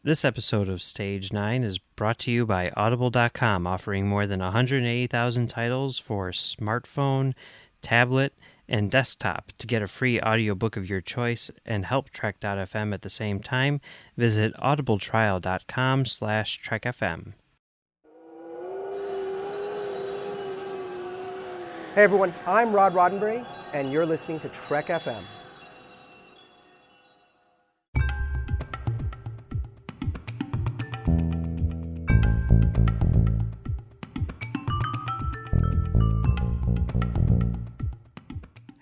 This episode of Stage 9 is brought to you by Audible.com, offering more than 180,000 titles for smartphone, tablet, and desktop. To get a free audiobook of your choice and help Trek.fm at the same time, visit audibletrial.com/trekfm. Hey everyone, I'm Rod Roddenberry, and you're listening to Trek FM.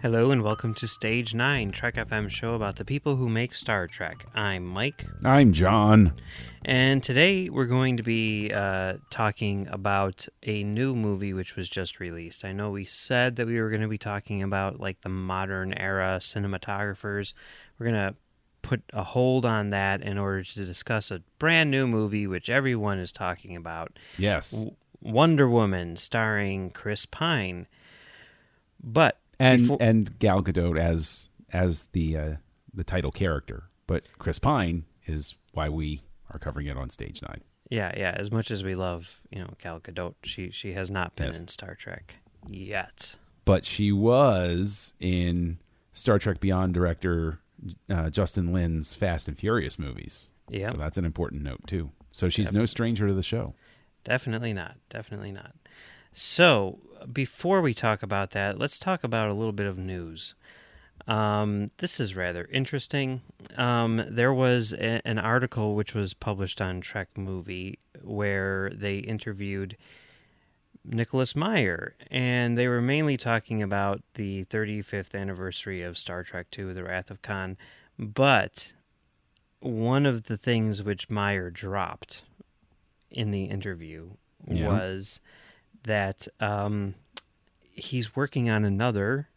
Hello and welcome to Stage 9, Trek FM show about the people who make Star Trek. I'm Mike. I'm John. And today we're going to be talking about a new movie which was just released. I know we said that we were going to be talking about like the modern era cinematographers. We're going to put a hold on that in order to discuss a brand new movie which everyone is talking about. Yes. Wonder Woman, starring Chris Pine. But and Gal Gadot as the title character, but Chris Pine is why we are covering it on Stage 9. Yeah. As much as we love, Gal Gadot, she has not been in Star Trek yet. But she was in Star Trek Beyond director Justin Lin's Fast and Furious movies. Yeah. So that's an important note too. So she's no stranger to the show. Definitely not. So, before we talk about that, let's talk about a little bit of news. This is rather interesting. There was an article which was published on Trek Movie where they interviewed Nicholas Meyer, and they were mainly talking about the 35th anniversary of Star Trek II, The Wrath of Khan. But one of the things which Meyer dropped in the interview was that he's working on another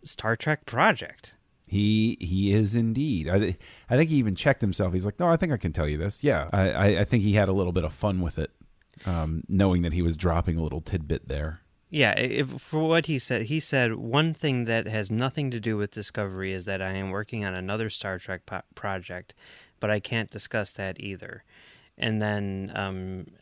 Star Trek project. He is indeed. I think he even checked himself. He's like, no, I think I can tell you this. Yeah, I think he had a little bit of fun with it, knowing that he was dropping a little tidbit there. Yeah, for what he said one thing that has nothing to do with Discovery is that I am working on another Star Trek project, but I can't discuss that either. And then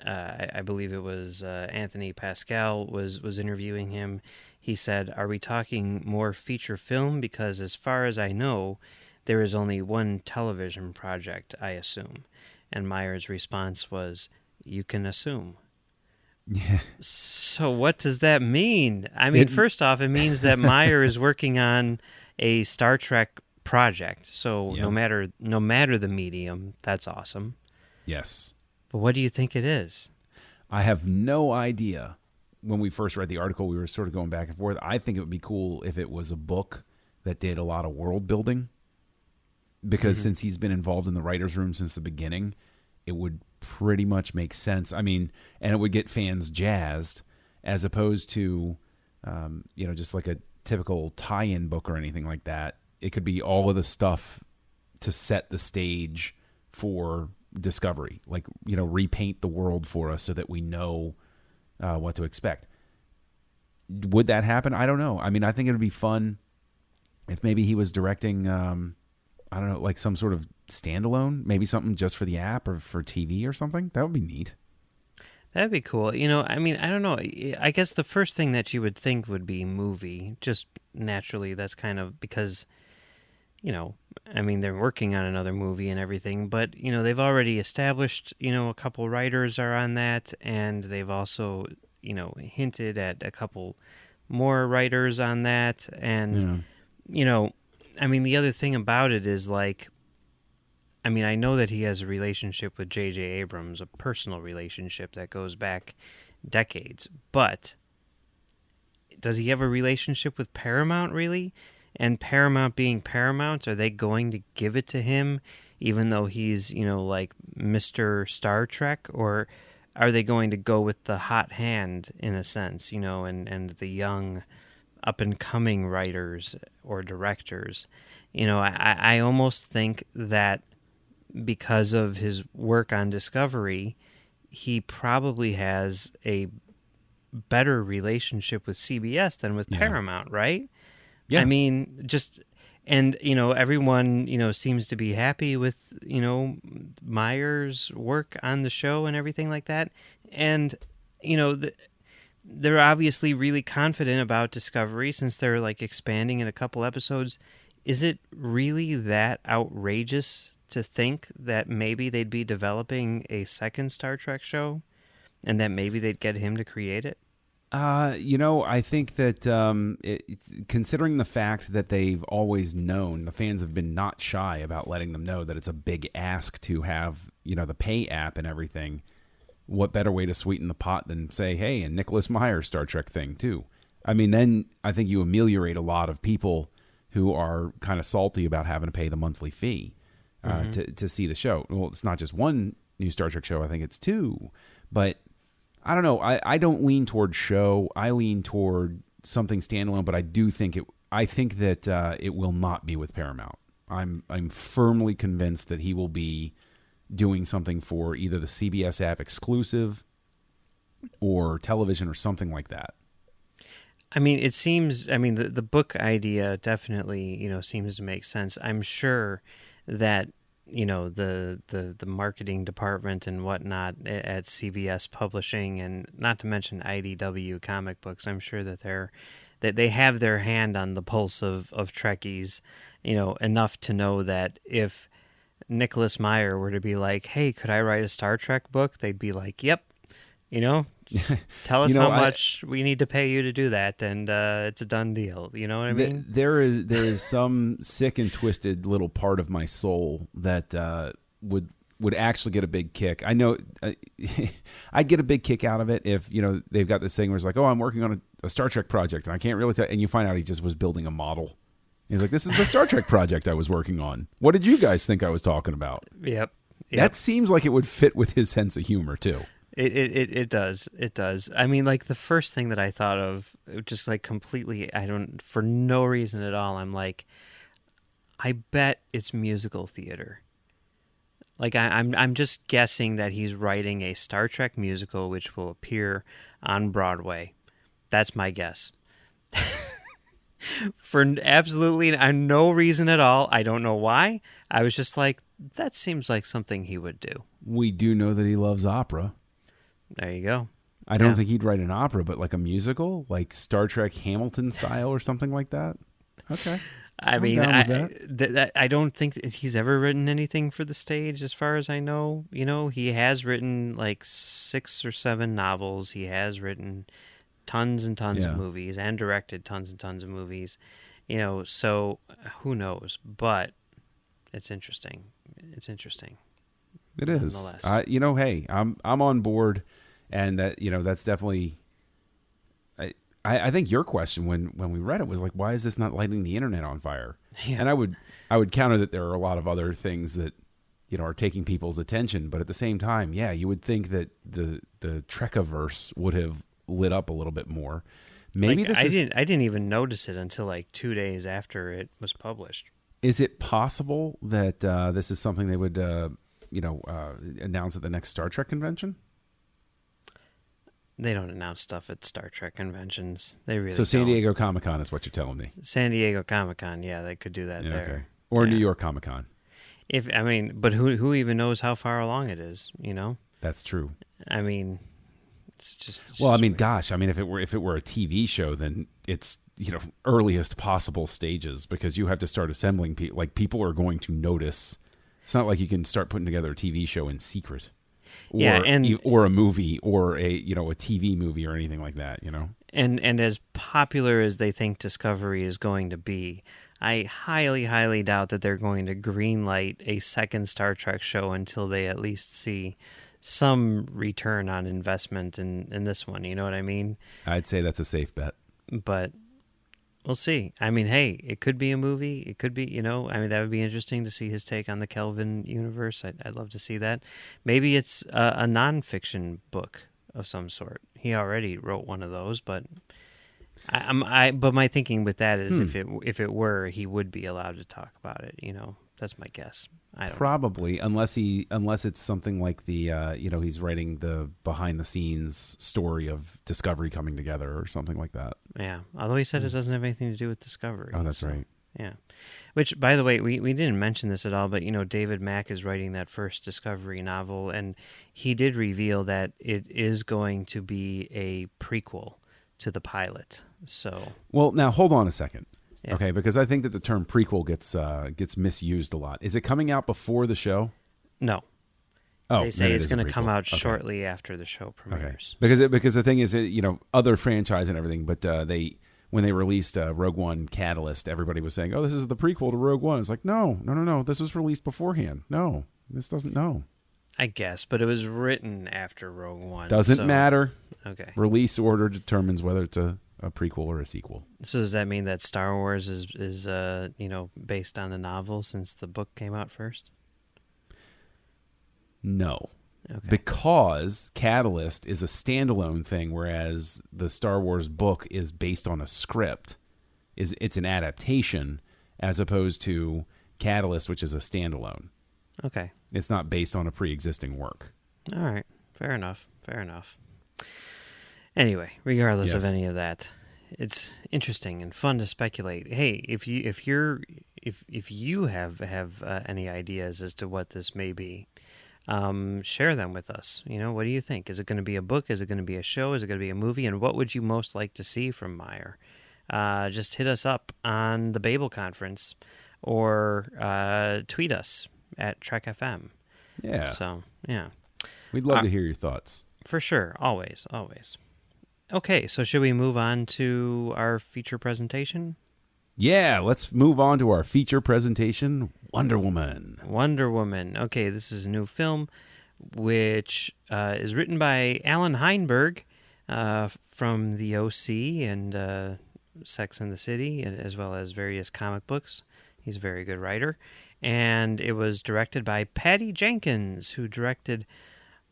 I believe it was Anthony Pascal was interviewing him. He said, "Are we talking more feature film? Because as far as I know, there is only one television project, I assume." And Meyer's response was, "You can assume." Yeah. So what does that mean? I mean, first off, it means that Meyer is working on a Star Trek project. So no matter the medium, that's awesome. Yes. But what do you think it is? I have no idea. When we first read the article, we were sort of going back and forth. I think it would be cool if it was a book that did a lot of world building. Because since he's been involved in the writer's room since the beginning, it would pretty much make sense. I mean, and it would get fans jazzed as opposed to, just like a typical tie-in book or anything like that. It could be all of the stuff to set the stage for Discovery, like, repaint the world for us so that we know what to expect. Would that happen? I don't know. I mean, I think it would be fun if maybe he was directing, I don't know, like some sort of standalone, maybe something just for the app or for TV or something. That would be neat. That'd be cool. I mean, I don't know. I guess the first thing that you would think would be movie, just naturally. That's kind of because, I mean, they're working on another movie and everything, but, they've already established, a couple writers are on that, and they've also, hinted at a couple more writers on that. And, I mean, the other thing about it is, like, I mean, I know that he has a relationship with J.J. Abrams, a personal relationship that goes back decades, but does he have a relationship with Paramount, really? And Paramount being Paramount, are they going to give it to him even though he's, like Mr. Star Trek? Or are they going to go with the hot hand in a sense, and the young up-and-coming writers or directors? I almost think that because of his work on Discovery, he probably has a better relationship with CBS than with Paramount, right? Yeah. I mean, just And everyone seems to be happy with Meyer's work on the show and everything like that. And they're obviously really confident about Discovery since they're like expanding in a couple episodes. Is it really that outrageous to think that maybe they'd be developing a second Star Trek show and that maybe they'd get him to create it? I think that considering the fact that they've always known, the fans have been not shy about letting them know that it's a big ask to have, the pay app and everything. What better way to sweeten the pot than say, hey, and Nicholas Meyer Star Trek thing too. I mean, then I think you ameliorate a lot of people who are kind of salty about having to pay the monthly fee to see the show. Well, it's not just one new Star Trek show. I think it's two. But I don't know. I don't lean toward show. I lean toward something standalone. But I do think I think that it will not be with Paramount. I'm firmly convinced that he will be doing something for either the CBS app exclusive or television or something like that. I mean, it seems. I mean, the book idea definitely seems to make sense. I'm sure that the marketing department and whatnot at CBS Publishing, and not to mention IDW Comic Books, I'm sure that they have their hand on the pulse of Trekkies, enough to know that if Nicholas Meyer were to be like, "Hey, could I write a Star Trek book?" They'd be like, "Yep." Just tell us how much we need to pay you to do that, and it's a done deal. You know what I mean? There is some sick and twisted little part of my soul that would actually get a big kick. I know I'd get a big kick out of it if they've got this thing where it's like, oh, I'm working on a Star Trek project, and I can't really tell. And you find out he just was building a model. He's like, this is the Star Trek project I was working on. What did you guys think I was talking about? Yep. That seems like it would fit with his sense of humor too. It does. It does. I mean, like the first thing that I thought of, just like completely, for no reason at all, I'm like, I bet it's musical theater. Like I'm just guessing that he's writing a Star Trek musical which will appear on Broadway. That's my guess. For absolutely no reason at all. I don't know why. I was just like, that seems like something he would do. We do know that he loves opera. There you go. I don't think he'd write an opera, but like a musical, like Star Trek Hamilton style or something like that. Okay. I don't think that he's ever written anything for the stage as far as I know. He has written like 6 or 7 novels. He has written tons and tons of movies and directed tons and tons of movies. So who knows? But it's interesting. It's interesting. It is. Hey, I'm on board, and that's definitely. I think your question when we read it was like, why is this not lighting the internet on fire? Yeah. And I would counter that there are a lot of other things that are taking people's attention, but at the same time, you would think that the Trekiverse would have lit up a little bit more. Maybe I didn't even notice it until like 2 days after it was published. Is it possible that this is something they would announce at the next Star Trek convention? They don't announce stuff at Star Trek conventions. They really So San Diego Comic-Con is what you're telling me. San Diego Comic-Con, they could do that there. Okay. Or New York Comic-Con. But who even knows how far along it is, That's true. I mean, it's just gosh, if it were a TV show, then it's earliest possible stages, because you have to start assembling people. Like, people are going to notice. It's not like you can start putting together a TV show in secret, or a movie, or a TV movie or anything like that. And as popular as they think Discovery is going to be, I highly, highly doubt that they're going to greenlight a second Star Trek show until they at least see some return on investment in this one. You know what I mean? I'd say that's a safe bet. But we'll see. I mean, hey, it could be a movie. It could be, that would be interesting to see his take on the Kelvin universe. I'd love to see that. Maybe it's a nonfiction book of some sort. He already wrote one of those, but but my thinking with that is if it were, he would be allowed to talk about it. That's my guess. I don't Probably, know. unless it's something like the he's writing the behind the scenes story of Discovery coming together or something like that. Yeah, although he said it doesn't have anything to do with Discovery. Oh, that's right. Yeah. Which, by the way, we didn't mention this at all, but David Mack is writing that first Discovery novel, and he did reveal that it is going to be a prequel to the pilot. So, Well, now hold on a second, yeah. okay? Because I think that the term prequel gets misused a lot. Is it coming out before the show? No. Oh, They say then it it's is a going to come prequel. out Okay. shortly after the show Okay. premieres. Because the thing is, other franchise and everything, but when they released Rogue One Catalyst, everybody was saying, "Oh, this is the prequel to Rogue One." It's like, no. This was released beforehand. No, this doesn't. No, I guess, but it was written after Rogue One. doesn't matter. Okay. Release order determines whether it's a prequel or a sequel. So does that mean that Star Wars is based on a novel since the book came out first? No. Okay. Because Catalyst is a standalone thing, whereas the Star Wars book is based on a script. It's an adaptation as opposed to Catalyst, which is a standalone. Okay. It's not based on a pre-existing work. All right. Fair enough. Anyway, regardless of Yes. any of that, it's interesting and fun to speculate. Hey, if you have any ideas as to what this may be, share them with us. What do you think? Is it going to be a book? Is it going to be a show? Is it going to be a movie? And what would you most like to see from Meyer? Just hit us up on the Babel Conference or tweet us at Trek FM. Yeah. So, yeah. We'd love to hear your thoughts. For sure. Always. Okay, so should we move on to our feature presentation? Yeah, let's move on to our feature presentation, Wonder Woman. Wonder Woman. Okay, this is a new film which is written by Alan Heinberg from The O.C. and Sex and the City, as well as various comic books. He's a very good writer. And it was directed by Patty Jenkins, who directed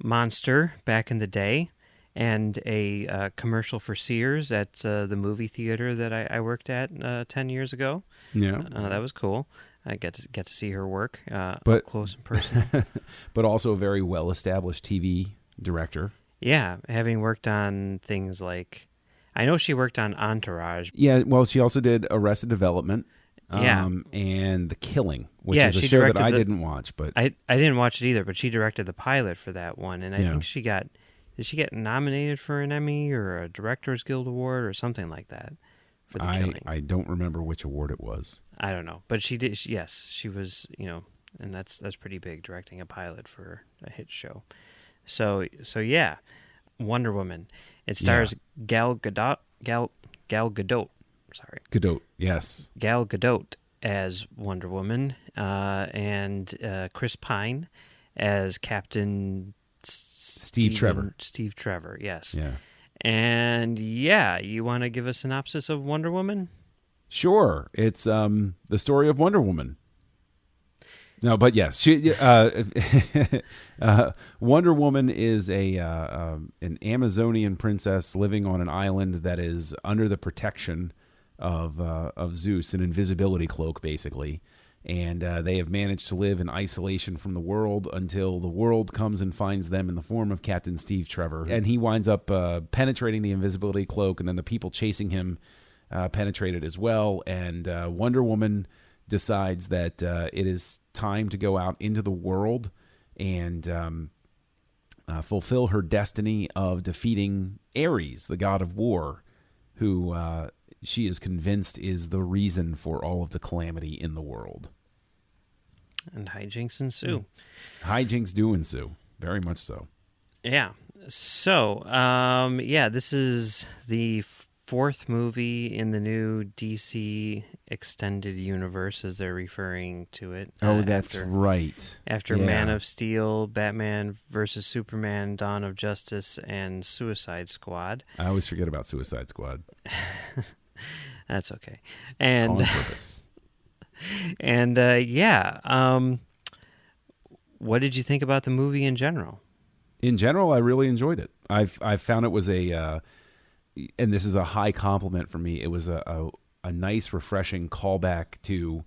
Monster back in the day, and a commercial for Sears at the movie theater that I worked at 10 years ago. Yeah. That was cool. I get to see her work But- up close and personal. But also a very well-established TV director. Yeah, having worked on things like... I know she worked on Entourage. Yeah, well, she also did Arrested Development. Yeah. And The Killing, which Yeah, is a she show that directed I the- didn't watch. But I didn't watch it either, but she directed the pilot for that one, and I Yeah. think she got... Did she get nominated for an Emmy or a Directors Guild Award or something like that for The Killing? I don't remember which award it was. I don't know, but she did. Yes, she was. And that's pretty big, directing a pilot for a hit show. So yeah, Wonder Woman. It stars Gal Gadot. Sorry, Godot, yes. Gal Gadot as Wonder Woman, and Chris Pine as Captain Steve Trevor. Steve Trevor, yes. Yeah. And yeah, you want to give a synopsis of Wonder Woman? Sure. It's the story of Wonder Woman. No, but yes, she Wonder Woman is an Amazonian princess living on an island that is under the protection of Zeus, an invisibility cloak, basically. And they have managed to live in isolation from the world until the world comes and finds them in the form of Captain Steve Trevor. And he winds up penetrating the invisibility cloak, and then the people chasing him penetrate it as well. And Wonder Woman decides that it is time to go out into the world and fulfill her destiny of defeating Ares, the god of war, who she is convinced is the reason for all of the calamity in the world. And hijinks ensue. Hijinks do ensue. Very much so. Yeah. So, this is the fourth movie in the new DC extended universe, as they're referring to it. Oh, that's right. After Yeah. Man of Steel, Batman versus Superman, Dawn of Justice, and Suicide Squad. I always forget about Suicide Squad. That's okay. And On purpose. and what did you think about the movie in general? In general, I really enjoyed it. I've found it was and this is a high compliment for me, it was a nice, refreshing callback to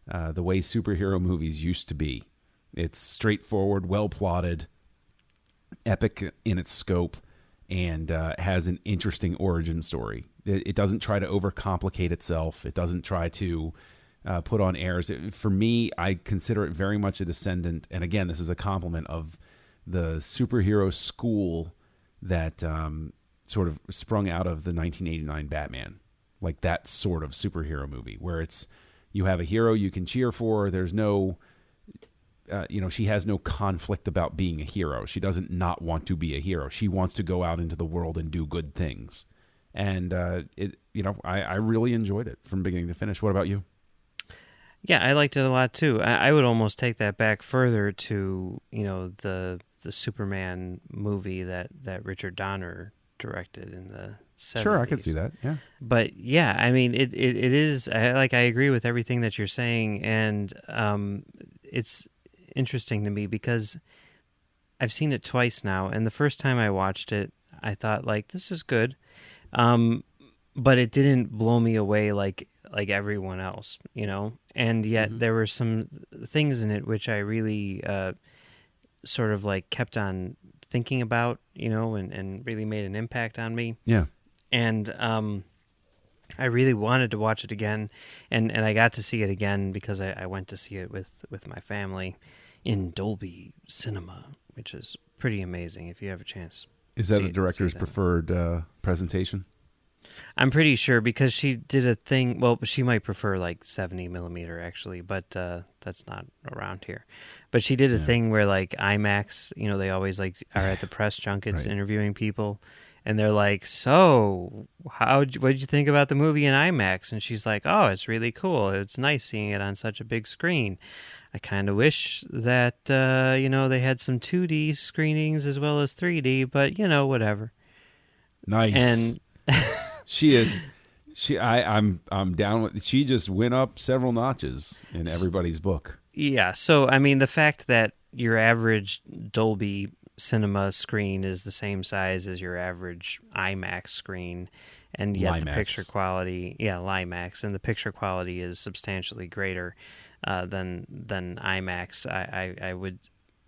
the way superhero movies used to be. It's straightforward, well plotted, epic in its scope, and has an interesting origin story. It doesn't try to overcomplicate itself. It doesn't try to put on airs. For me, I consider it very much a descendant, and again, this is a compliment of the superhero school that sort of sprung out of the 1989 Batman, like that sort of superhero movie where it's you have a hero you can cheer for. There's no, she has no conflict about being a hero. She doesn't not want to be a hero. She wants to go out into the world and do good things. And I really enjoyed it from beginning to finish. What about you? Yeah, I liked it a lot too. I would almost take that back further to the Superman movie that Richard Donner directed in the 70s. Sure, I could see that. Yeah, But yeah, I mean, it is I agree with everything that you're saying, and it's interesting to me because I've seen it twice now, and the first time I watched it, I thought like this is good, but it didn't blow me away like everyone else, and yet there were some things in it which I really sort of like kept on thinking about, and really made an impact on me. yeah. And I really wanted to watch it again, and I got to see it again because I went to see it with my family in Dolby Cinema, which is pretty amazing if you have a chance. Is that the director's preferred presentation? I'm pretty sure because she did a thing. Well, she might prefer like 70 millimeter actually, but that's not around here. But she did a thing where like IMAX, they always like are at the press junkets Right. interviewing people, and they're like, "So, what did you think about the movie in IMAX?" And she's like, "Oh, it's really cool. It's nice seeing it on such a big screen. I kind of wish that they had some 2D screenings as well as 3D, but whatever." Nice. And She is. I'm down with. She just went up several notches in everybody's book. yeah, so I mean, the fact that your average Dolby Cinema screen is the same size as your average IMAX screen, and yet the Limax. picture quality, Limax, and the picture quality is substantially greater than IMAX. I would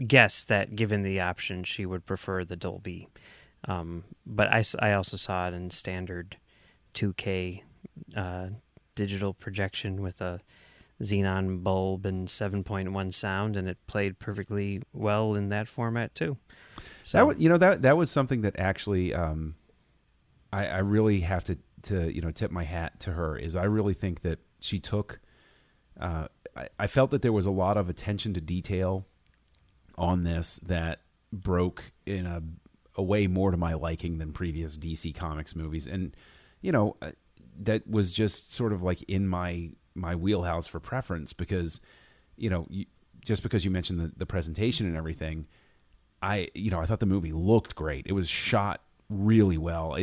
guess that given the option, she would prefer the Dolby. But I also saw it in standard 2K digital projection with a xenon bulb and 7.1 sound, and it played perfectly well in that format too. So That was something that actually I really have to tip my hat to her. Is I really think that she took. I felt that there was a lot of attention to detail on this that broke in a way more to my liking than previous DC Comics movies, and that was just sort of like in my wheelhouse for preference because just because you mentioned the presentation and everything, I thought the movie looked great. It was shot really well.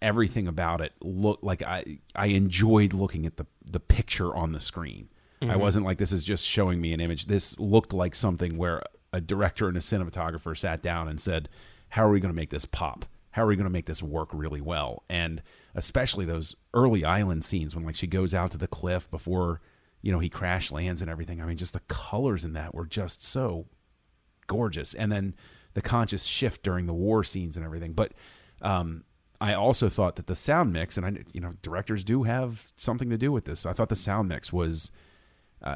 Everything about it looked like I enjoyed looking at the picture on the screen. I wasn't like, this is just showing me an image. This looked like something where a director and a cinematographer sat down and said, how are we going to make this pop? How are we going to make this work really well? And especially those early island scenes when like she goes out to the cliff before, he crash lands and everything. I mean, just the colors in that were just so gorgeous. And then the conscious shift during the war scenes and everything. But I also thought that the sound mix, and directors do have something to do with this. I thought the sound mix was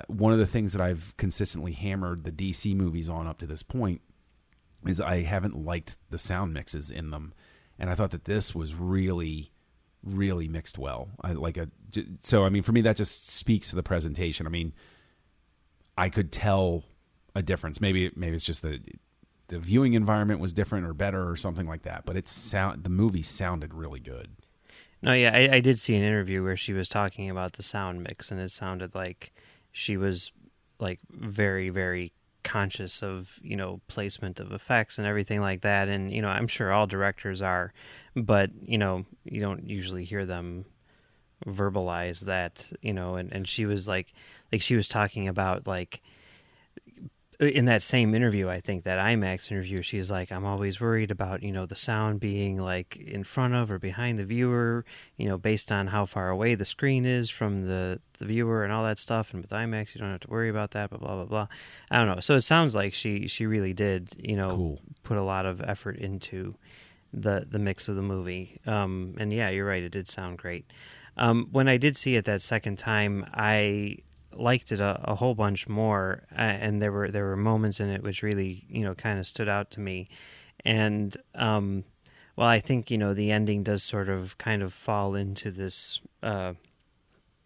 one of the things that I've consistently hammered the DC movies on up to this point is I haven't liked the sound mixes in them. And I thought that this was really, really mixed well. So, I mean, for me, that just speaks to the presentation. I mean, I could tell a difference. Maybe it's just the viewing environment was different or better or something like that. But the movie sounded really good. no, yeah, I did see an interview where she was talking about the sound mix, and it sounded like she was like very, very conscious of placement of effects and everything like that. And I'm sure all directors are, but you don't usually hear them verbalize that. And she was like she was talking about like in that same interview, I think that IMAX interview, she's like, I'm always worried about, the sound being like in front of or behind the viewer, based on how far away the screen is from the viewer and all that stuff. And with IMAX, you don't have to worry about that, blah, blah, blah, blah. I don't know. So it sounds like she really did, Cool. put a lot of effort into the mix of the movie. And yeah, you're right. It did sound great. When I did see it that second time, I liked it a whole bunch more, and there were moments in it which really kind of stood out to me, and well, I think the ending does sort of kind of fall into this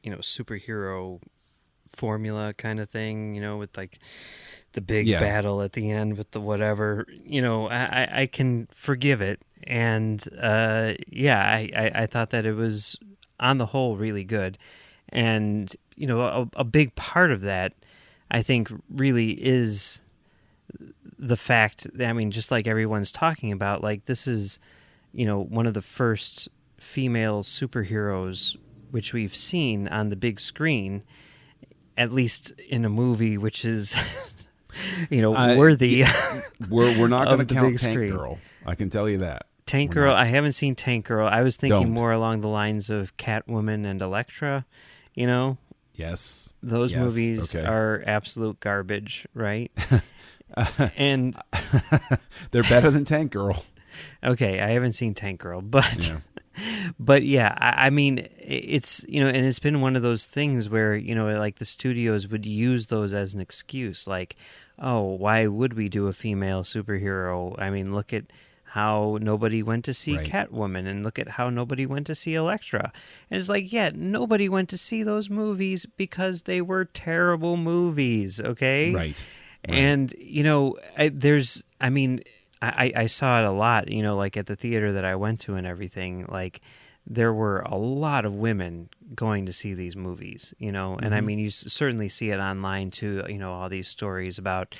superhero formula kind of thing, with like the big Yeah. battle at the end with the whatever, I can forgive it. And yeah, I thought that it was on the whole really good. And, a big part of that, I think, really is the fact that, I mean, just like everyone's talking about, like this is, one of the first female superheroes which we've seen on the big screen, at least in a movie which is worthy We're not going to of the count big Tank screen. Girl. I can tell you that. Tank We're Girl, not. I haven't seen Tank Girl. I was thinking Don't. more along the lines of Catwoman and Elektra. You know, Yes. those Yes. movies Okay. are absolute garbage, right? And They're better than Tank Girl. okay, I haven't seen Tank Girl, but Yeah. but yeah, I mean, it's and it's been one of those things where like the studios would use those as an excuse, like, oh, why would we do a female superhero? I mean, look at how nobody went to see Right. Catwoman, and look at how nobody went to see Elektra. And it's like, yeah, nobody went to see those movies because they were terrible movies, okay? Right. Right. And I mean, I saw it a lot, like at the theater that I went to and everything. Like there were a lot of women going to see these movies, and I Mm-hmm. mean, you certainly see it online too. All these stories about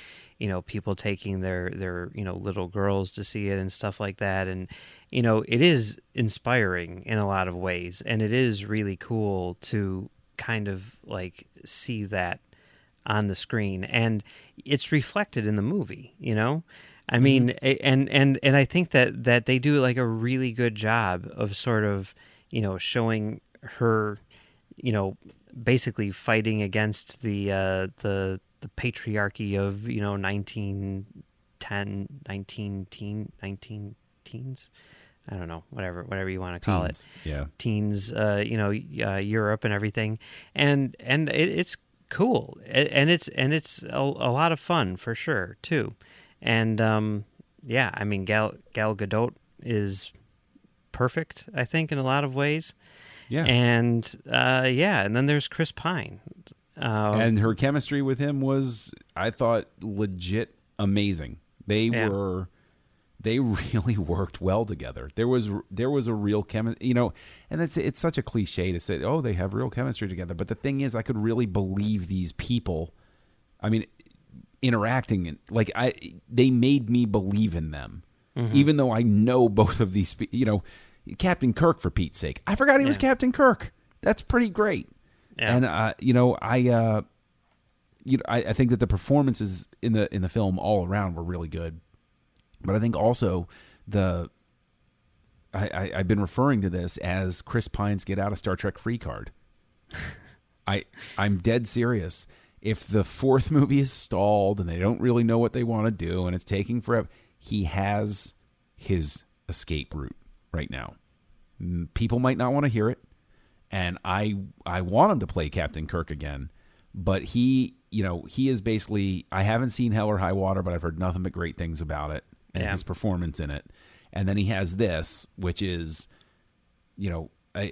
people taking their little girls to see it and stuff like that, and it is inspiring in a lot of ways, and it is really cool to kind of like see that on the screen, and it's reflected in the movie. I Mm-hmm. mean, and I think that they do like a really good job of sort of showing her, basically fighting against the patriarchy of 19 teens. I don't know, whatever you want to call it, Teens. Yeah. teens, Europe and everything, and it's cool, and it's a lot of fun for sure too, and yeah, I mean Gal Gadot is perfect, I think, in a lot of ways, Yeah. and yeah, and then there's Chris Pine. Uh, And her chemistry with him was, I thought, legit amazing. yeah, They really worked well together. There was a real chemistry, and it's such a cliche to say, oh, they have real chemistry together. But the thing is, I could really believe these people. I mean, interacting and they made me believe in them, hmm, even though I know both of these. Captain Kirk, for Pete's sake, I forgot he was yeah, Captain Kirk. That's pretty great. yeah, And I think that the performances in the film all around were really good. But I think also I've been referring to this as Chris Pine's Get Out of Star Trek free card. I'm dead serious. If the fourth movie is stalled and they don't really know what they want to do and it's taking forever, he has his escape route right now. People might not want to hear it, and I want him to play Captain Kirk again, but he is basically, I haven't seen Hell or High Water, but I've heard nothing but great things about it and yeah, his performance in it. And then he has this, which is,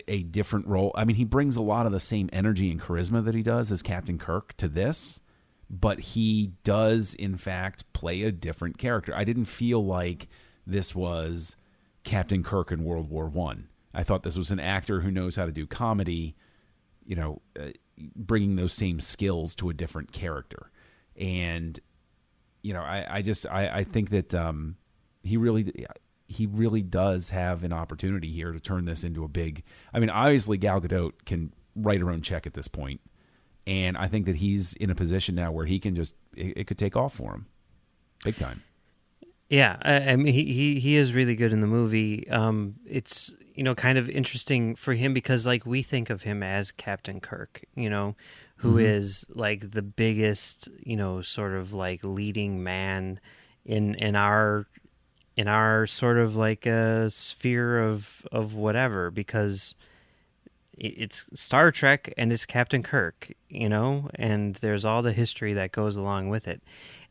a different role. I mean, he brings a lot of the same energy and charisma that he does as Captain Kirk to this, but he does, in fact, play a different character. I didn't feel like this was Captain Kirk in World War One. I thought this was an actor who knows how to do comedy, bringing those same skills to a different character. And, I think that he really does have an opportunity here to turn this into a big. I mean, obviously Gal Gadot can write her own check at this point, and I think that he's in a position now where he can it could take off for him, big time. yeah. I mean, he is really good in the movie. It's kind of interesting for him because like we think of him as Captain Kirk, who Mm-hmm. is like the biggest, sort of like leading man in our sort of like a sphere of whatever, because it's Star Trek and it's Captain Kirk, and there's all the history that goes along with it.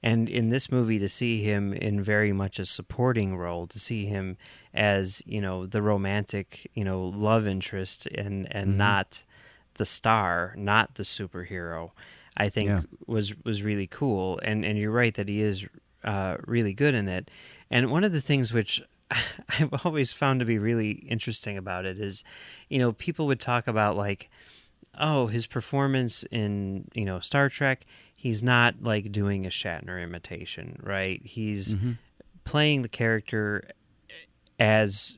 And in this movie, to see him in very much a supporting role, to see him as, the romantic, love interest and Mm-hmm. not the star, not the superhero, I think Yeah. was really cool. And you're right that he is really good in it. And one of the things which I've always found to be really interesting about it is, people would talk about like, oh, his performance in, Star Trek, he's not like doing a Shatner imitation, right? He's Mm-hmm. playing the character as,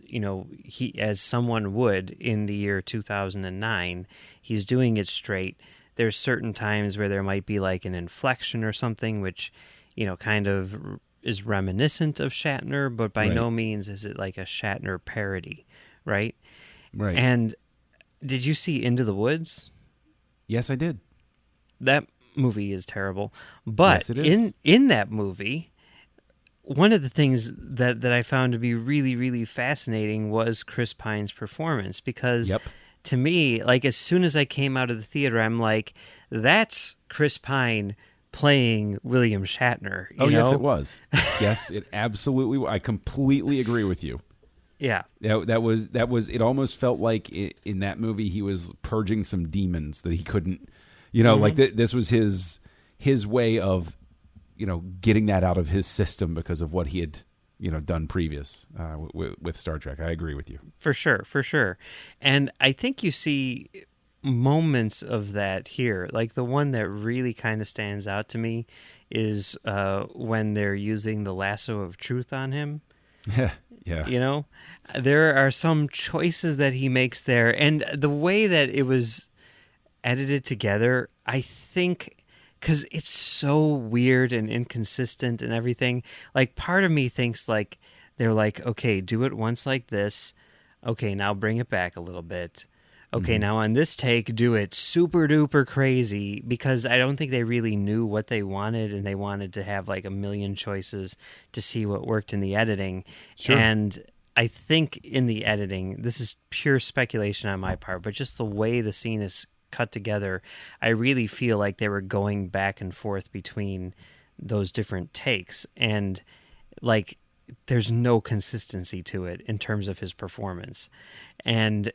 he as someone would in the year 2009. He's doing it straight. There's certain times where there might be like an inflection or something which, kind of is reminiscent of Shatner, but by Right. no means is it like a Shatner parody, right? Right. And did you see Into the Woods? Yes, I did. That movie is terrible. But Yes, it is. in that movie, one of the things that I found to be really, really fascinating was Chris Pine's performance, because Yep. to me, like as soon as I came out of the theater, I'm like, that's Chris Pine playing William Shatner, Oh, yes, it was. Yes, it absolutely. I completely agree with you. Yeah. That was. It almost felt like in that movie he was purging some demons that he couldn't. Like Hmm. this was his way of, getting that out of his system because of what he had, done previous with Star Trek. I agree with you. For sure, for sure. And I think you see moments of that here. Like the one that really kind of stands out to me is when they're using the lasso of truth on him. Yeah. Yeah. You know, there are some choices that he makes there, and the way that it was edited together, I think, because it's so weird and inconsistent and everything. Like, part of me thinks like they're like, okay, do it once like this. Okay, now bring it back a little bit. Okay, Hmm. now on this take, do it super duper crazy, because I don't think they really knew what they wanted, and they wanted to have like a million choices to see what worked in the editing. Sure. And I think in the editing, this is pure speculation on my part, but just the way the scene is cut together, I really feel like they were going back and forth between those different takes, and like there's no consistency to it in terms of his performance. And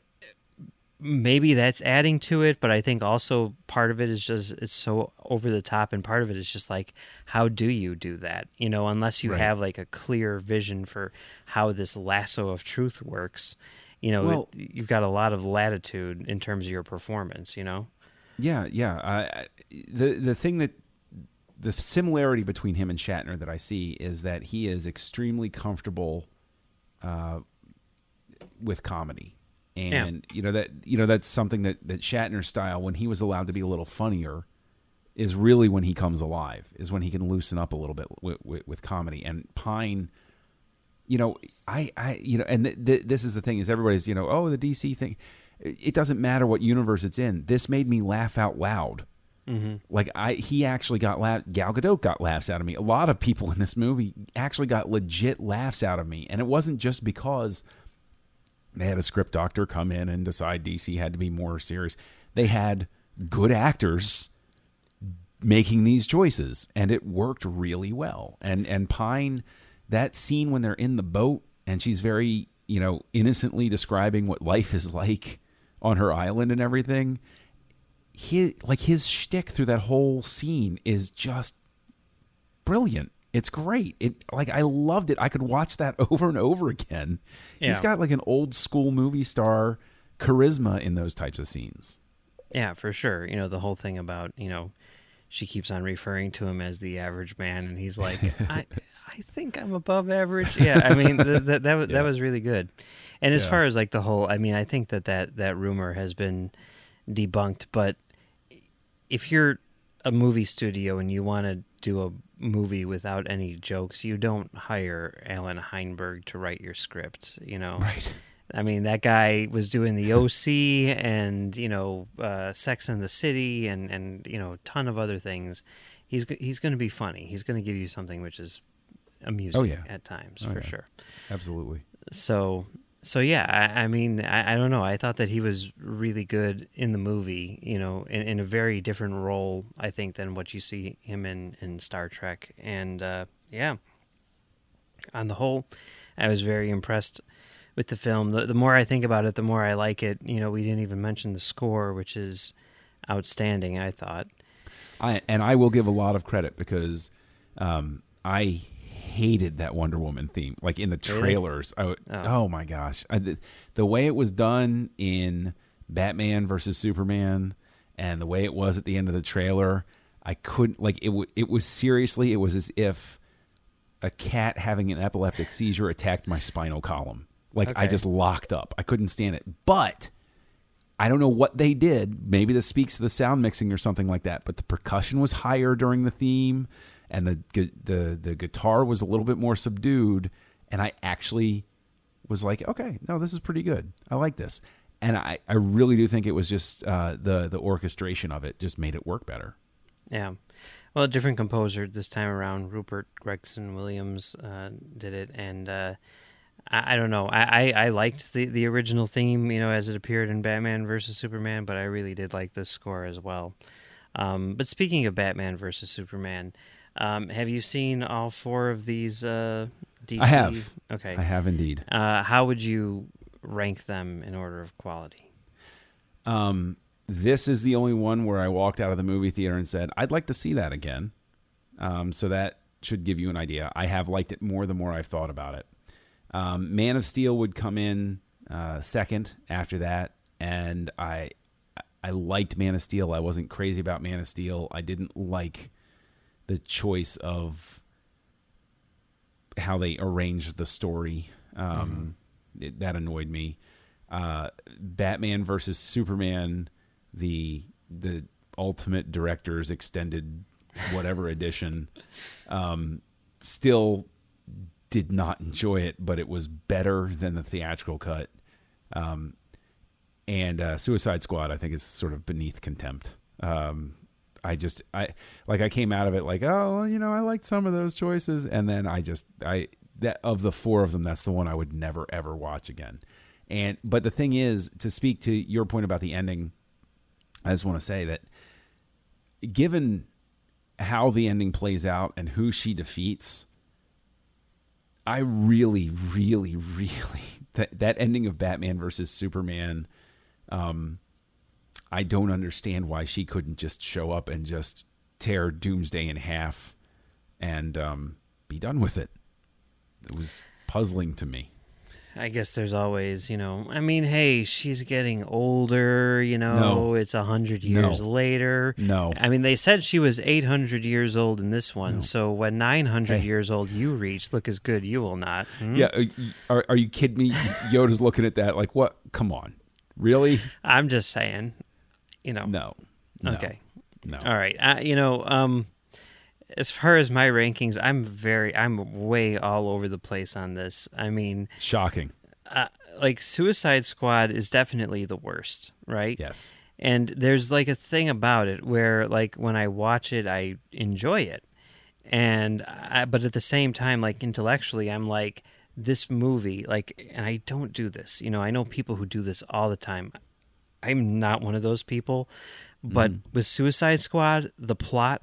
maybe that's adding to it, but I think also part of it is just it's so over the top, and part of it is just like, how do you do that, unless you Right. have like a clear vision for how this lasso of truth works. Well, You've got a lot of latitude in terms of your performance. yeah, yeah. The thing that the similarity between him and Shatner that I see is that he is extremely comfortable uh, with comedy, Yeah. and that's something that Shatner's style, when he was allowed to be a little funnier, is really when he comes alive, is when he can loosen up a little bit with comedy. And Pine, and this is the thing, is everybody's, oh, the DC thing. It doesn't matter what universe it's in. This made me laugh out loud. Hmm. Like he actually got Gal Gadot got laughs out of me. A lot of people in this movie actually got legit laughs out of me, and it wasn't just because they had a script doctor come in and decide DC had to be more serious. They had good actors making these choices, and it worked really well. And Pine, that scene when they're in the boat and she's very, innocently describing what life is like on her island and everything. His shtick through that whole scene is just brilliant. It's great. I loved it. I could watch that over and over again. He's Yeah. got like an old school movie star charisma in those types of scenes. Yeah, for sure. The whole thing about, she keeps on referring to him as the average man, and he's like, I think I'm above average. Yeah, I mean, that Yeah. was really good. And as Yeah. far as like the whole, I mean, I think that rumor has been debunked, but if you're a movie studio and you want to do a movie without any jokes, you don't hire Alan Heinberg to write your script. Right. I mean, that guy was doing the OC and Sex and the City and a ton of other things. He's going to be funny. He's going to give you something which is Oh amusing yeah. at times, Oh for yeah. sure. Absolutely. So So yeah, I mean, I don't know. I thought that he was really good in the movie, in a very different role, I think, than what you see him in Star Trek. And yeah, on the whole, I was very impressed with the film. The more I think about it, the more I like it. We didn't even mention the score, which is outstanding, I thought. I will give a lot of credit because I hated that Wonder Woman theme. Like in the Really? trailers, oh my gosh, the way it was done in Batman versus Superman, and the way it was at the end of the trailer, I couldn't like it. It was seriously, it was as if a cat having an epileptic seizure attacked my spinal column. Like I Okay. just locked up. I couldn't stand it. But I don't know what they did. Maybe this speaks to the sound mixing or something like that. But the percussion was higher during the theme, and the guitar was a little bit more subdued. And I actually was like, okay, no, this is pretty good. I like this. And I really do think it was just the orchestration of it just made it work better. Yeah. Well, a different composer this time around. Rupert Gregson Williams did it, and I don't know. I liked the original theme, as it appeared in Batman versus Superman, but I really did like this score as well. But speaking of Batman versus Superman, have you seen all four of these DC? I have. Okay. I have indeed. How would you rank them in order of quality? This is the only one where I walked out of the movie theater and said, I'd like to see that again. So that should give you an idea. I have liked it more the more I've thought about it. Man of Steel would come in second after that, and I liked Man of Steel. I wasn't crazy about Man of Steel. I didn't like the choice of how they arranged the story. That annoyed me. Batman versus Superman, the Ultimate Director's extended whatever edition, still did not enjoy it, but it was better than the theatrical cut. And Suicide Squad, I think, is sort of beneath contempt. I came out of it like, oh, I liked some of those choices, and then that of the four of them, that's the one I would never ever watch again. But the thing is, to speak to your point about the ending, I just want to say that given how the ending plays out and who she defeats, I really, really, really that ending of Batman versus Superman, I don't understand why she couldn't just show up and just tear Doomsday in half and be done with it. It was puzzling to me. I guess there's always, I mean, hey, she's getting older, No. it's 100 years No. later. No. I mean, they said she was 800 years old in this one, No. so when 900 Hey. years old you reach, look as good you will not. Hmm? Yeah, are you kidding me? Yoda's looking at that like, what? Come on. Really? I'm just saying, No. Okay. No. All right. As far as my rankings, I'm way all over the place on this. I mean, Shocking. like Suicide Squad is definitely the worst, right? Yes. And there's like a thing about it where like when I watch it, I enjoy it. But at the same time, like intellectually, I'm like, this movie, like, and I don't do this. I know people who do this all the time. I'm not one of those people. But with Suicide Squad, the plot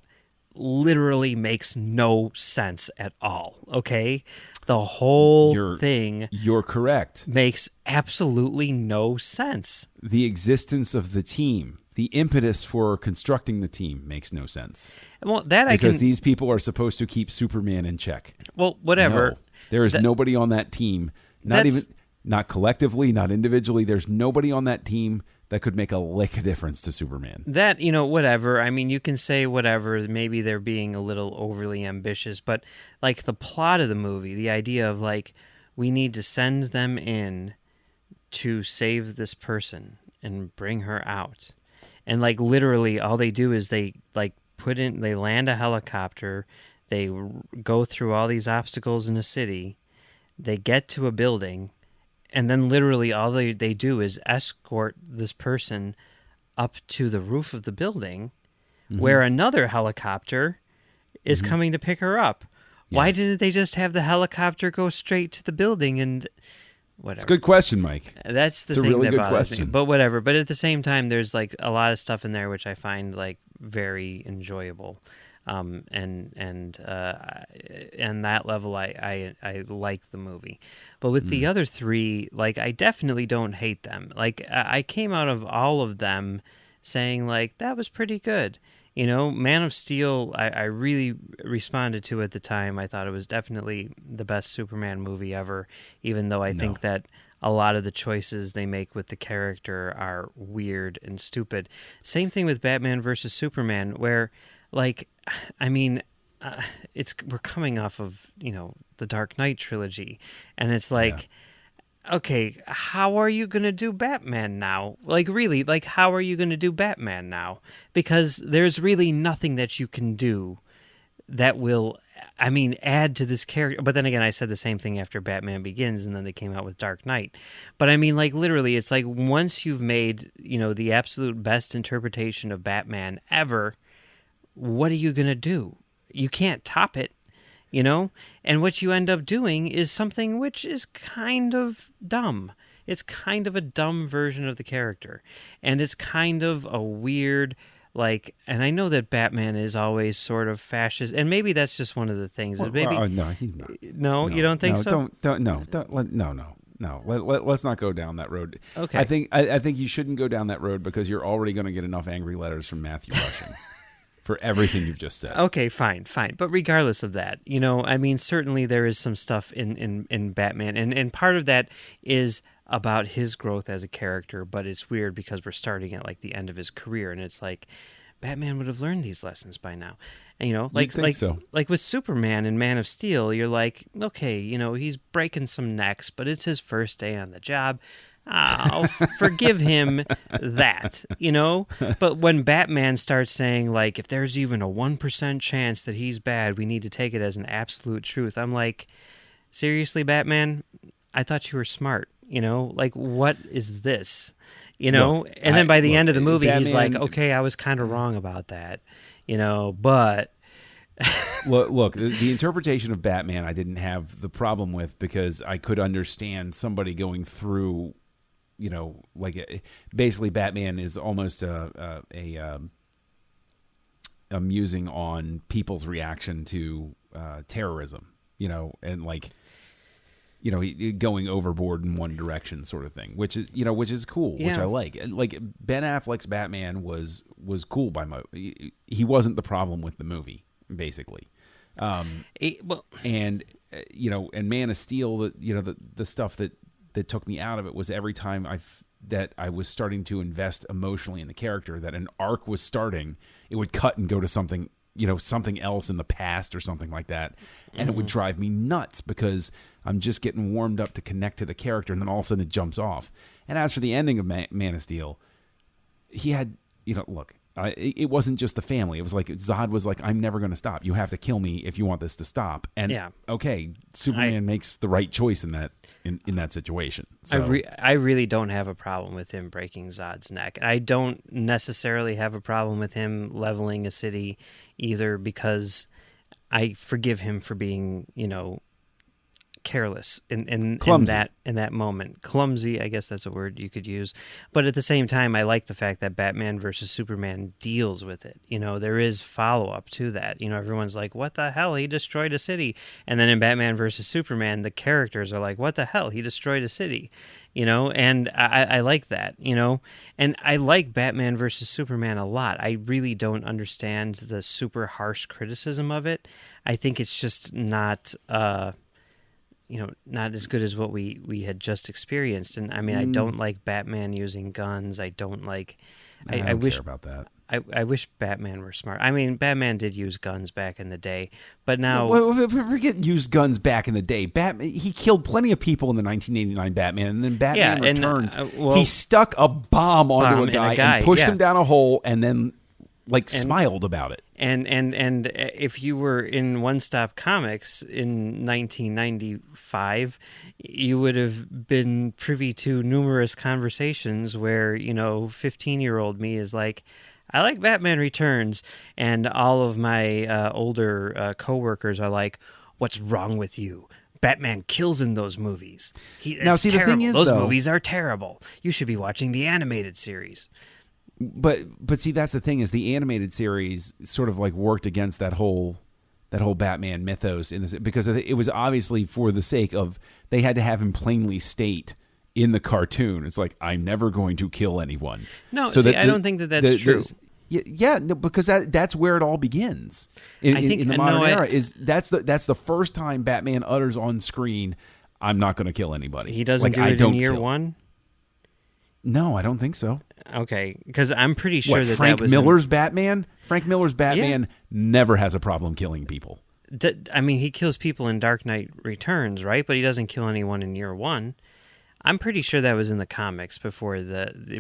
literally makes no sense at all, okay? The whole thing You're correct. makes absolutely no sense. The existence of the team, the impetus for constructing the team makes no sense. Well, that Because these people are supposed to keep Superman in check. Well, whatever. No, there is nobody on that team, not collectively, not individually. There's nobody on that team that could make a lick of difference to Superman. That, whatever. I mean, you can say whatever. Maybe they're being a little overly ambitious, but like the plot of the movie, the idea of like, we need to send them in to save this person and bring her out. And like literally all they do is they like they land a helicopter, they go through all these obstacles in a city, they get to a building, and then literally all they do is escort this person up to the roof of the building where another helicopter is coming to pick her up. Why Yes. didn't they just have the helicopter go straight to the building and It's a whatever. good question, Mike. That's the It's a thing really that good bothers me. question. But whatever. But at the same time, there's like a lot of stuff in there which I find like very enjoyable. And that level, I like the movie. But with the other three, like I definitely don't hate them. Like I came out of all of them saying like that was pretty good. You know, Man of Steel, I really responded to at the time. I thought it was definitely the best Superman movie ever, even though I No. think that a lot of the choices they make with the character are weird and stupid. Same thing with Batman versus Superman, where, like, I mean, we're coming off of the Dark Knight trilogy, and it's Yeah. like, okay, how are you going to do Batman now? Like, really, like, how are you going to do Batman now? Because there's really nothing that you can do that will, I mean, add to this character. But then again, I said the same thing after Batman Begins, and then they came out with Dark Knight. But I mean, like, literally, it's like once you've made, the absolute best interpretation of Batman ever, what are you going to do? You can't top it. And what you end up doing is something which is kind of dumb. It's kind of a dumb version of the character, and it's kind of a weird, like, and I know that Batman is always sort of fascist, and maybe that's just one of the things that maybe No, he's not. no, you don't think No, so? no. Let's not go down that road. Okay. I think you shouldn't go down that road because you're already going to get enough angry letters from Matthew Rushing for everything you've just said. Okay, fine. But regardless of that, I mean, certainly there is some stuff in Batman, and part of that is about his growth as a character, but it's weird because we're starting at like the end of his career, and it's like Batman would have learned these lessons by now. And So. like with Superman and Man of Steel, you're like, okay, he's breaking some necks, but it's his first day on the job. I'll forgive him that, But when Batman starts saying, like, if there's even a 1% chance that he's bad, we need to take it as an absolute truth. I'm like, seriously, Batman? I thought you were smart, Like, what is this? Look, And then by the end of the movie, Batman, he's like, okay, I was kind of wrong about that, but... Look, the interpretation of Batman I didn't have the problem with because I could understand somebody going through, like basically Batman is almost a musing on people's reaction to terrorism, and like going overboard in one direction sort of thing, which is cool, which I like. Like Ben Affleck's Batman was cool he wasn't the problem with the movie basically. And Man of Steel, the stuff that took me out of it was every time that I was starting to invest emotionally in the character, that an arc was starting, it would cut and go to something else in the past or something like that, and it would drive me nuts because I'm just getting warmed up to connect to the character, and then all of a sudden it jumps off. And as for the ending of Man of Steel, he had, look, it wasn't just the family. It was like Zod was like, I'm never going to stop. You have to kill me if you want this to stop. And okay, Superman makes the right choice in that situation. So. I really don't have a problem with him breaking Zod's neck. I don't necessarily have a problem with him leveling a city either, because I forgive him for being, careless in that moment. Clumsy, I guess that's a word you could use. But at the same time, I like the fact that Batman versus Superman deals with it. There is follow-up to that. Everyone's like, what the hell? He destroyed a city. And then in Batman versus Superman, the characters are like, what the hell? He destroyed a city. And I like that, and I like Batman versus Superman a lot. I really don't understand the super harsh criticism of it. I think it's just not not as good as what we had just experienced. And I mean, I don't like Batman using guns. I don't like. I wish care about that. I wish Batman were smart. I mean, Batman did use guns back in the day, but now forget used guns back in the day. Batman, he killed plenty of people in the 1989 Batman, and then Batman Returns. He stuck a bomb onto a guy and pushed him down a hole, and then smiled about it. And if you were in One Stop Comics in 1995, you would have been privy to numerous conversations where 15-year-old me is like, I like Batman Returns, and all of my older coworkers are like, what's wrong with you? Batman kills in those movies. Now, It's see, the terrible. thing is, those though- movies are terrible. You should be watching the animated series. But see, that's the thing, is the animated series sort of like worked against that whole Batman mythos in this, because it was obviously for the sake of, they had to have him plainly state in the cartoon, it's like, I'm never going to kill anyone. No, see, I don't think that's true. No, because that's where it all begins in the modern era. Is that's the first time Batman utters on screen, "I'm not going to kill anybody." He doesn't do it in year one. No, I don't think so. Okay, because I'm pretty sure that Frank that was Miller's Batman. Frank Miller's Batman never has a problem killing people. I mean, he kills people in Dark Knight Returns, right? But he doesn't kill anyone in year one. I'm pretty sure that was in the comics before it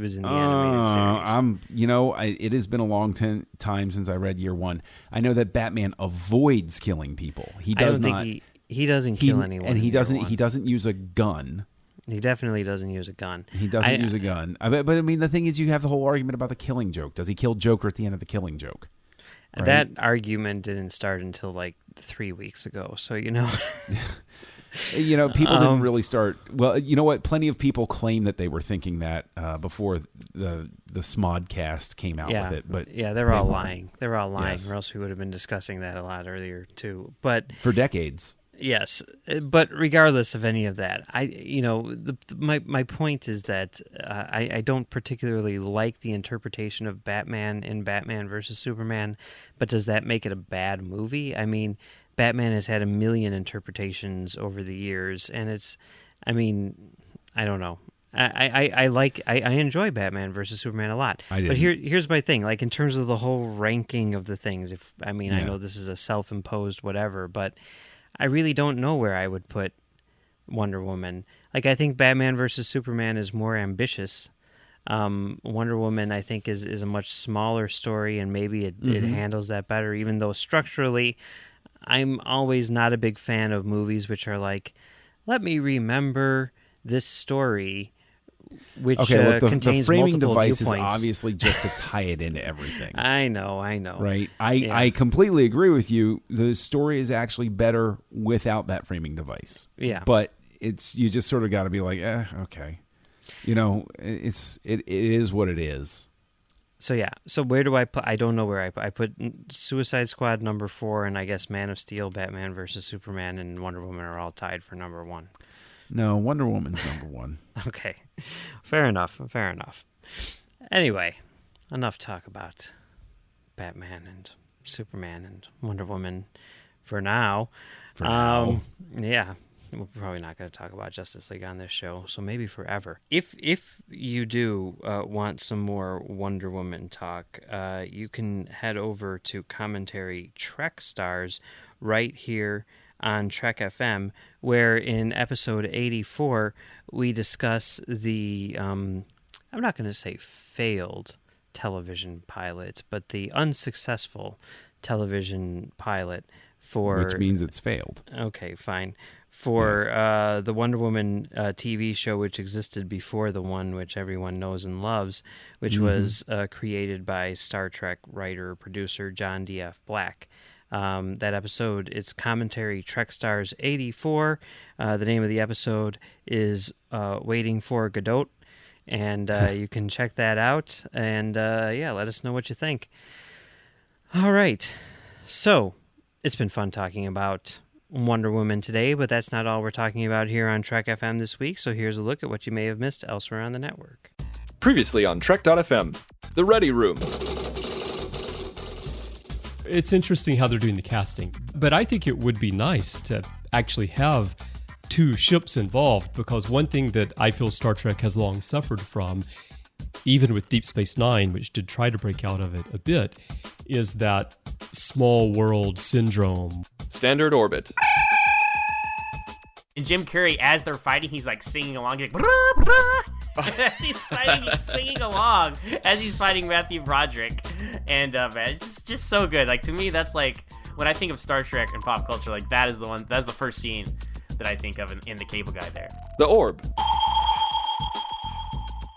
was in the animated series. It has been a long time since I read year one. I know that Batman avoids killing people. He does not. He doesn't kill anyone, and he in year doesn't. one. He doesn't use a gun. He definitely doesn't use a gun. He doesn't use a gun. But I mean, the thing is, you have the whole argument about the Killing Joke. Does he kill Joker at the end of the Killing Joke? Right? That argument didn't start until like 3 weeks ago. So People didn't really start. Well, you know what? Plenty of people claim that they were thinking that before the Smodcast came out with it. But they're all lying. They're all lying, Yes. or else we would have been discussing that a lot earlier too. But for decades. Yes, but regardless of any of that, my point is that I don't particularly like the interpretation of Batman in Batman versus Superman, but does that make it a bad movie? I mean, Batman has had a million interpretations over the years, and I don't know. I enjoy Batman versus Superman a lot. But here's my thing, like in terms of the whole ranking of the things. I know this is a self-imposed whatever, but I really don't know where I would put Wonder Woman. Like, I think Batman versus Superman is more ambitious. Wonder Woman, I think, is a much smaller story, and maybe it handles that better, even though structurally, I'm always not a big fan of movies which are like, let me remember this story, which contains the framing multiple device viewpoints. is obviously just to tie it into everything. I know. Right? I completely agree with you. The story is actually better without that framing device. Yeah. But you just sort of got to be like, okay. It is what it is. So where do I put? I don't know where I put. I put Suicide Squad number 4, and I guess Man of Steel, Batman versus Superman, and Wonder Woman are all tied for number 1. No, Wonder Woman's number 1. Okay, fair enough. Anyway, enough talk about Batman and Superman and Wonder Woman for now. Yeah. We're probably not going to talk about Justice League on this show, so maybe forever. If you do want some more Wonder Woman talk, you can head over to Commentary Trek Stars right here on Trek FM, where in episode 84 we discuss the, I'm not going to say failed television pilot, but the unsuccessful television pilot for... Which means it's failed. Okay, fine. For the Wonder Woman TV show, which existed before the one which everyone knows and loves, which was created by Star Trek writer-producer John D.F. Black. That episode, it's Commentary Trek Stars 84. The name of the episode is Waiting for Godot, and you can check that out. And let us know what you think. All right. So, it's been fun talking about Wonder Woman today, but that's not all we're talking about here on Trek FM this week, so here's a look at what you may have missed elsewhere on the network. Previously on Trek.fm, The Ready Room. It's interesting how they're doing the casting, but I think it would be nice to actually have 2 ships involved, because one thing that I feel Star Trek has long suffered from, even with Deep Space Nine, which did try to break out of it a bit, is that small world syndrome. Standard Orbit. And Jim Carrey, as they're fighting, he's like singing along. He's like, brah, brah. As he's fighting, he's singing along as he's fighting Matthew Broderick. And man, it's just so good. Like, to me, that's like, when I think of Star Trek and pop culture, like that's the first scene that I think of in the Cable Guy there. The Orb.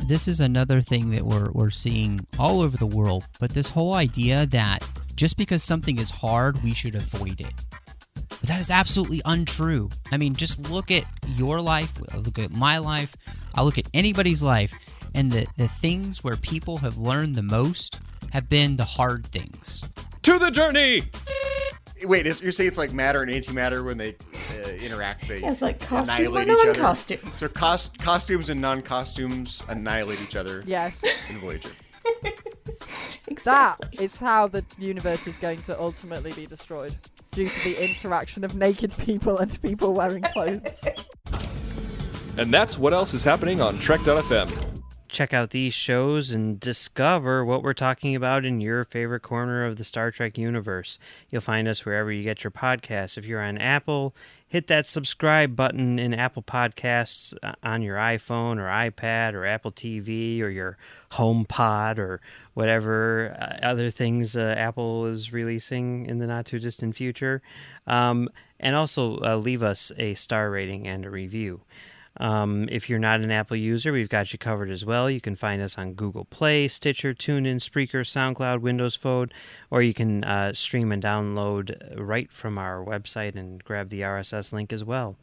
This is another thing that we're seeing all over the world, but this whole idea that just because something is hard, we should avoid it. But that is absolutely untrue. I mean, just look at your life, look at my life, I'll look at anybody's life, and the things where people have learned the most have been the hard things. To the journey! Wait, you're saying it's like matter and antimatter when they interact? They It's like costume annihilate or each other? non-costume. So costumes and non-costumes annihilate each other Yes. in Voyager. That is how the universe is going to ultimately be destroyed, due to the interaction of naked people and people wearing clothes. And that's what else is happening on Trek.fm. Check out these shows and discover what we're talking about in your favorite corner of the Star Trek universe. You'll find us wherever you get your podcasts. If you're on Apple, hit that subscribe button in Apple Podcasts on your iPhone or iPad or Apple TV or your HomePod or whatever other things Apple is releasing in the not-too-distant future. And also leave us a star rating and a review. If you're not an Apple user, we've got you covered as well. You can find us on Google Play, Stitcher, TuneIn, Spreaker, SoundCloud, Windows Phone, or you can stream and download right from our website and grab the RSS link as well.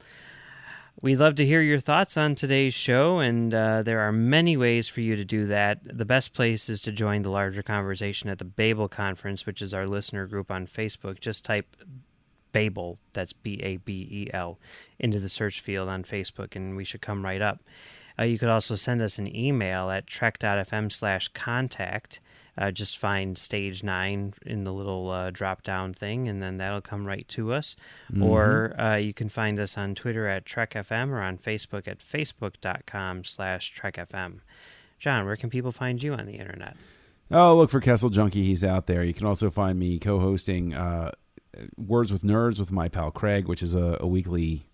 We'd love to hear your thoughts on today's show, and there are many ways for you to do that. The best place is to join the larger conversation at the Babel Conference, which is our listener group on Facebook. Just type Babel, that's Babel, into the search field on Facebook, and we should come right up. You could also send us an email at trek.fm/contact. Just find Stage 9 in the little drop-down thing, and then that'll come right to us. Mm-hmm. Or you can find us on Twitter at TrekFM or on Facebook at facebook.com/TrekFM. John, where can people find you on the internet? Oh, look for Kessel Junkie. He's out there. You can also find me co-hosting Words with Nerds with my pal Craig, which is a weekly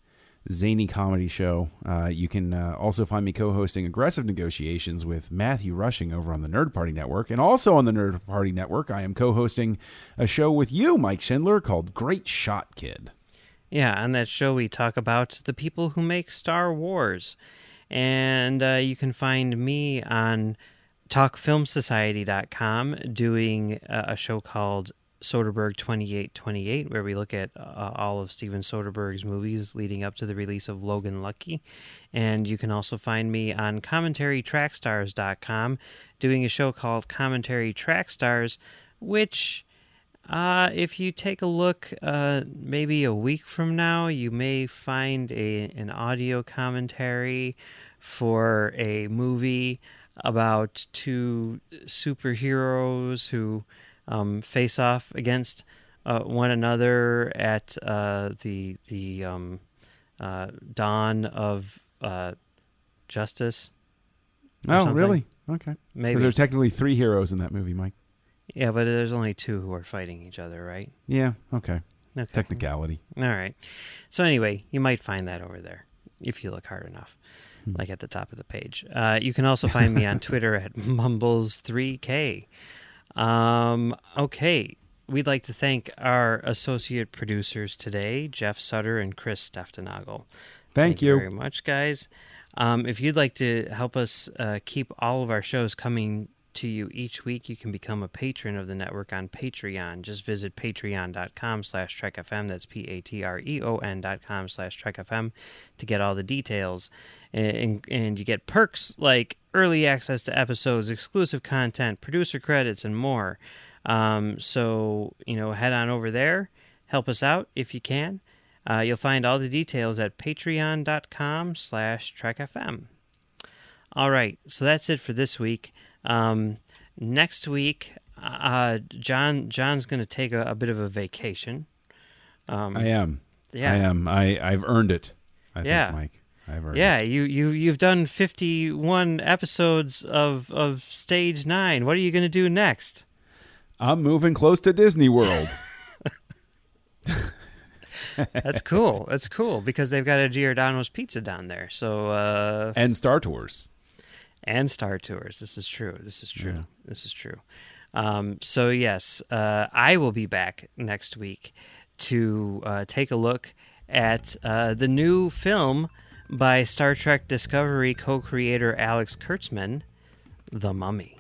zany comedy show. You can also find me co-hosting Aggressive Negotiations with Matthew Rushing over on the Nerd Party Network. And also on the Nerd Party Network, I am co-hosting a show with you, Mike Schindler, called Great Shot Kid. Yeah, on that show we talk about the people who make Star Wars. And you can find me on TalkFilmSociety.com doing a show called Soderbergh 2828, where we look at all of Steven Soderbergh's movies leading up to the release of Logan Lucky. And you can also find me on CommentaryTrackStars.com doing a show called Commentary Track Stars, which, if you take a look maybe a week from now, you may find an audio commentary for a movie about two superheroes who face off against one another at the dawn of justice. Oh, something. really? Okay. Maybe. Because there are technically 3 heroes in that movie, Mike. Yeah, but there's only 2 who are fighting each other, right? Yeah, okay. Okay. Technicality. All right. So anyway, you might find that over there if you look hard enough, like at the top of the page. You can also find me on Twitter at Mumbles3K. Okay, we'd like to thank our associate producers today, Jeff Sutter and Chris Steftenagel. Thank you very much, guys. If you'd like to help us keep all of our shows coming to you each week, you can become a patron of the network on Patreon. Just visit patreon.com/TrekFM. That's patreon.com/TrekFM to get all the details. And you get perks like early access to episodes, exclusive content, producer credits, and more. So, head on over there. Help us out if you can. You'll find all the details at patreon.com/TrekFM. All right, so that's it for this week. Next week, John's going to take a bit of a vacation. I am. Yeah. I am. I've earned it. I think, Mike. I've earned it. You've done 51 episodes of Stage 9. What are you going to do next? I'm moving close to Disney World. That's cool. That's cool because they've got a Giordano's Pizza down there. So and Star Tours. And Star Tours. This is true. Yeah. This is true. So yes, I will be back next week to take a look at the new film by Star Trek Discovery co-creator Alex Kurtzman, The Mummy.